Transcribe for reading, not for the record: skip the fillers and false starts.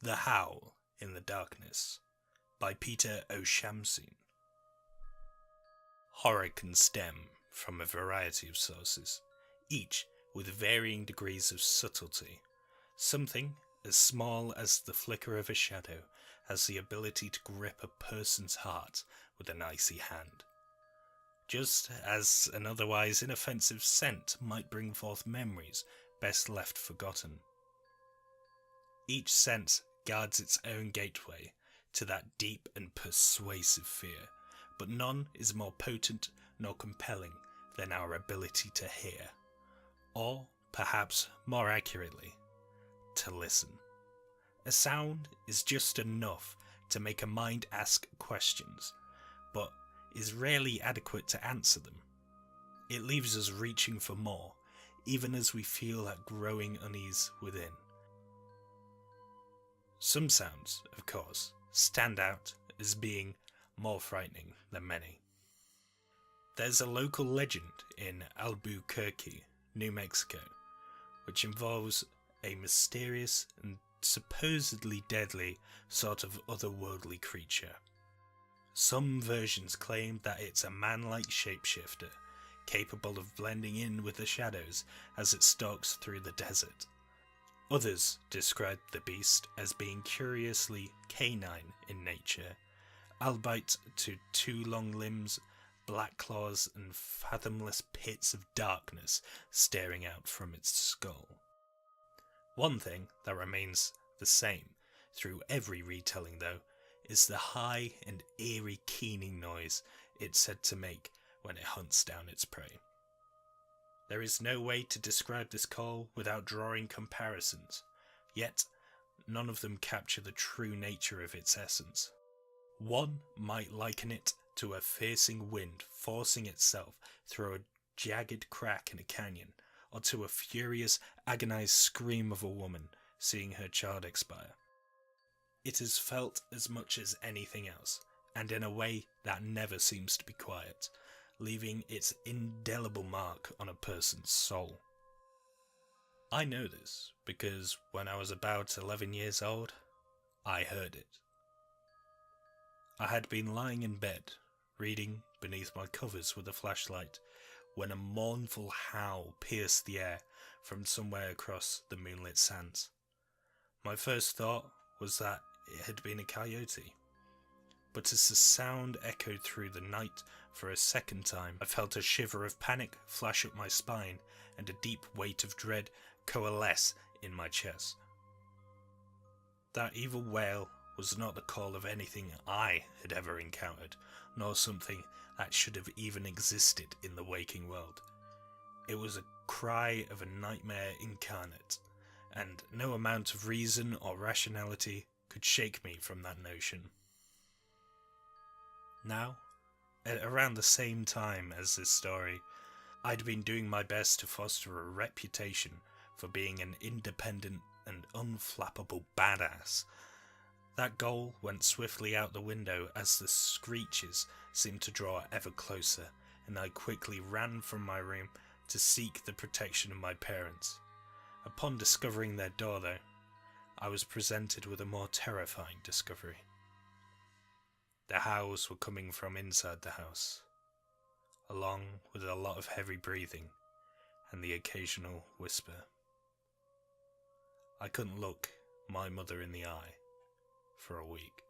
The Howl in the Darkness by Peter O'Shamseen. Horror can stem from a variety of sources, each with varying degrees of subtlety. Something as small as the flicker of a shadow has the ability to grip a person's heart with an icy hand, just as an otherwise inoffensive scent might bring forth memories best left forgotten. Each sense guards its own gateway to that deep and persuasive fear, but none is more potent nor compelling than our ability to hear, or perhaps more accurately, to listen. A sound is just enough to make a mind ask questions, but is rarely adequate to answer them. It leaves us reaching for more, even as we feel that growing unease within. Some sounds, of course, stand out as being more frightening than many. There's a local legend in Albuquerque, New Mexico, which involves a mysterious and supposedly deadly sort of otherworldly creature. Some versions claim that it's a man-like shapeshifter, capable of blending in with the shadows as it stalks through the desert. Others describe the beast as being curiously canine in nature, albeit to two long limbs, black claws and fathomless pits of darkness staring out from its skull. One thing that remains the same through every retelling, though, is the high and eerie keening noise it's said to make when it hunts down its prey. There is no way to describe this call without drawing comparisons, yet none of them capture the true nature of its essence. One might liken it to a piercing wind forcing itself through a jagged crack in a canyon, or to a furious, agonized scream of a woman seeing her child expire. It is felt as much as anything else, and in a way that never seems to be quiet, leaving its indelible mark on a person's soul. I know this because when I was about 11 years old, I heard it. I had been lying in bed, reading beneath my covers with a flashlight, when a mournful howl pierced the air from somewhere across the moonlit sands. My first thought was that it had been a coyote, but as the sound echoed through the night for a second time, I felt a shiver of panic flash up my spine and a deep weight of dread coalesce in my chest. That evil wail was not the call of anything I had ever encountered, nor something that should have even existed in the waking world. It was a cry of a nightmare incarnate, and no amount of reason or rationality could shake me from that notion. Now, at around the same time as this story, I'd been doing my best to foster a reputation for being an independent and unflappable badass. That goal went swiftly out the window as the screeches seemed to draw ever closer, and I quickly ran from my room to seek the protection of my parents. Upon discovering their door, though, I was presented with a more terrifying discovery. The howls were coming from inside the house, along with a lot of heavy breathing and the occasional whisper. I couldn't look my mother in the eye for a week.